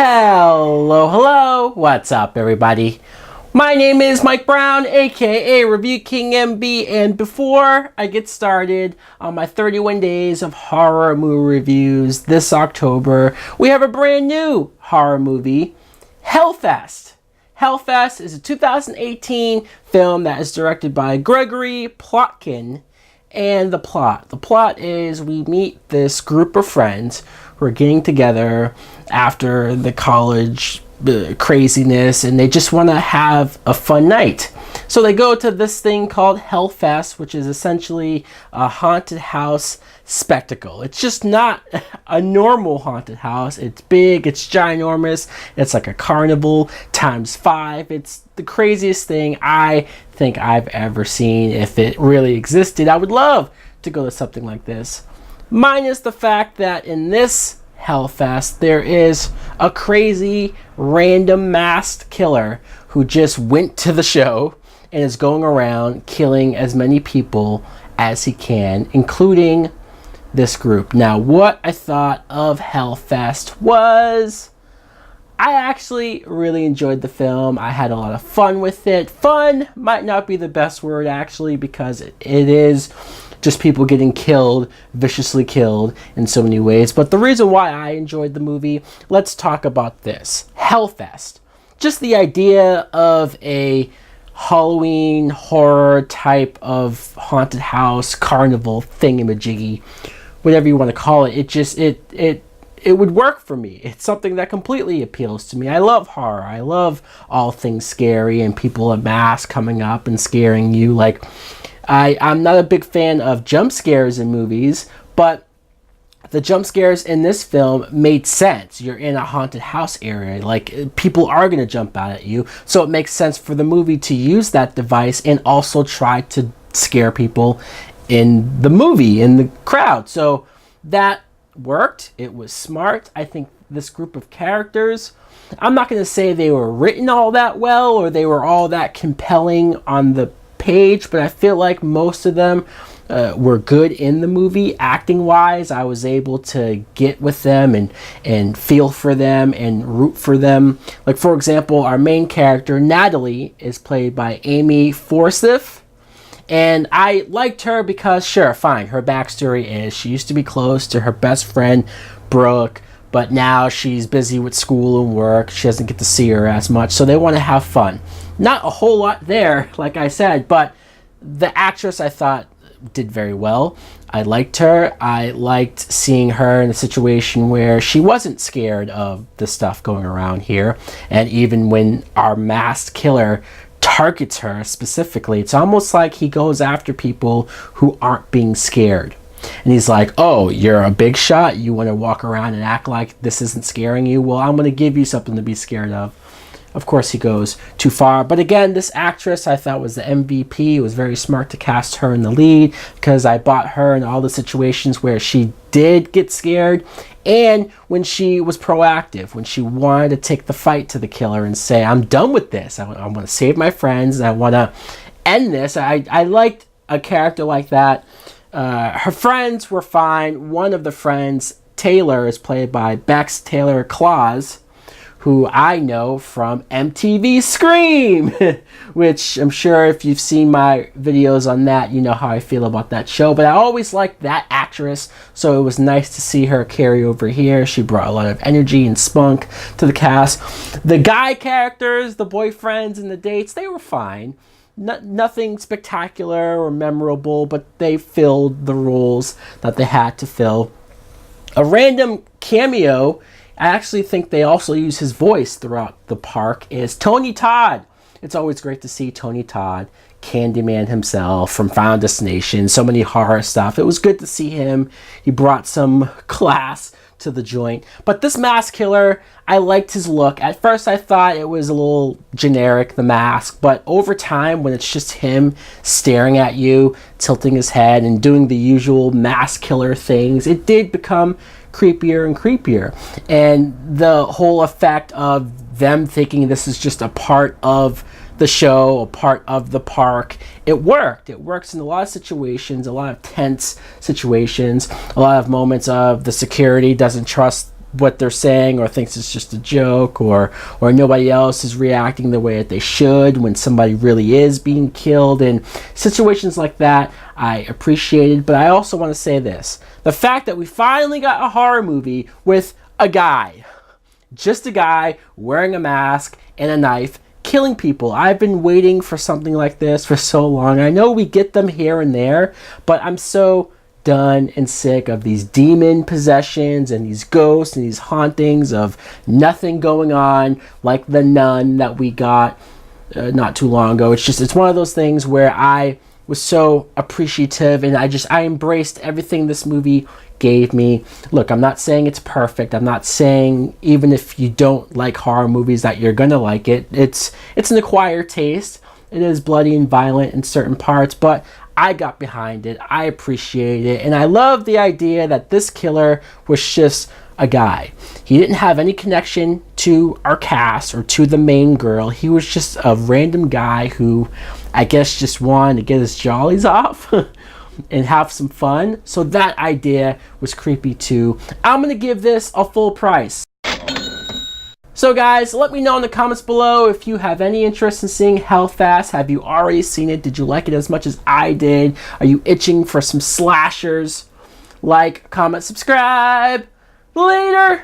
Hello, what's up everybody? My name is Mike Brown, aka ReviewKingMB, and before I get started on my 31 days of horror movie reviews this October, we have a brand new horror movie, Hellfest. Hellfest is a 2018 film that is directed by Gregory Plotkin. And the plot is we meet this group of friends who are getting together after the college craziness, and they just want to have a fun night. So they go to this thing called Hellfest, which is essentially a haunted house spectacle. It's just not a normal haunted house. It's big, it's ginormous, it's like a carnival times 5. It's the craziest thing I think I've ever seen. If it really existed, I would love to go to something like this. Minus the fact that in this Hellfest, there is a crazy random masked killer who just went to the show and is going around killing as many people as he can, including this group. Now, what I thought of Hellfest was I actually really enjoyed the film. I had a lot of fun with it. Fun might not be the best word actually, because it is just people getting killed, viciously killed in so many ways. But the reason why I enjoyed the movie, let's talk about this. Hellfest. Just the idea of a Halloween horror type of haunted house carnival thingamajiggy, whatever you want to call it. It would work for me. It's something that completely appeals to me. I love horror. I love all things scary and people in masks coming up and scaring you. Like, I'm not a big fan of jump scares in movies, but the jump scares in this film made sense. You're in a haunted house area. Like, people are going to jump out at you. So it makes sense for the movie to use that device and also try to scare people in the movie, in the crowd. So that worked. It was smart. I think this group of characters, I'm not going to say they were written all that well or they were all that compelling on the page, but I feel like most of them were good in the movie. Acting wise, I was able to get with them and feel for them and root for them. Like, for example, our main character Natalie is played by Amy Forsyth, and I liked her because, sure, fine, her backstory is she used to be close to her best friend Brooke, but now she's busy with school and work. She doesn't get to see her as much, so they want to have fun. Not a whole lot there, like I said, but the actress I thought did very well. I liked her. I liked seeing her in a situation where she wasn't scared of the stuff going around here. And even when our masked killer targets her specifically, it's almost like he goes after people who aren't being scared. And he's like, oh, you're a big shot? You want to walk around and act like this isn't scaring you? Well, I'm going to give you something to be scared of. Of course, he goes too far. But again, this actress I thought was the MVP. It was very smart to cast her in the lead because I bought her in all the situations where she did get scared and when she was proactive, when she wanted to take the fight to the killer and say, I'm done with this. I want to save my friends. And I want to end this. I liked a character like that. Her friends were fine. One of the friends, Taylor, is played by Bex Taylor Claus, who I know from MTV Scream, which I'm sure if you've seen my videos on that, you know how I feel about that show. But I always liked that actress, so it was nice to see her carry over here. She brought a lot of energy and spunk to the cast. The guy characters, the boyfriends and the dates, they were fine. Nothing spectacular or memorable, but they filled the roles that they had to fill. A random cameo, I actually think they also use his voice throughout the park, is Tony Todd. It's always great to see Tony Todd, Candyman himself from Final Destination, so many horror stuff. It was good to see him. He brought some class to the joint. But this mask killer, I liked his look. At first I thought it was a little generic, the mask, but over time when it's just him staring at you, tilting his head and doing the usual mask killer things, it did become creepier and creepier. And the whole effect of them thinking this is just a part of the show, a part of the park, it worked. It works in a lot of situations, a lot of tense situations, a lot of moments of the security doesn't trust what they're saying, or thinks it's just a joke, or nobody else is reacting the way that they should when somebody really is being killed. And situations like that I appreciated. But I also want to say this: the fact that we finally got a horror movie with a guy, just a guy wearing a mask and a knife killing people. I've been waiting for something like this for so long. I know we get them here and there, but I'm so done and sick of these demon possessions and these ghosts and these hauntings of nothing going on, like The Nun that we got not too long ago. It's one of those things where I was so appreciative, and I embraced everything this movie gave me. Look, I'm not saying it's perfect. I'm not saying even if you don't like horror movies that you're gonna like it. It's an acquired taste. It is bloody and violent in certain parts, but I got behind it. I appreciate it, and I love the idea that this killer was just a guy. He didn't have any connection to our cast or to the main girl. He was just a random guy who I guess just wanted to get his jollies off and have some fun. So that idea was creepy too. I'm gonna give this a full price. So guys, let me know in the comments below if you have any interest in seeing Hellfast. Have you already seen it? Did you like it as much as I did? Are you itching for some slashers? Like, comment, subscribe. Later!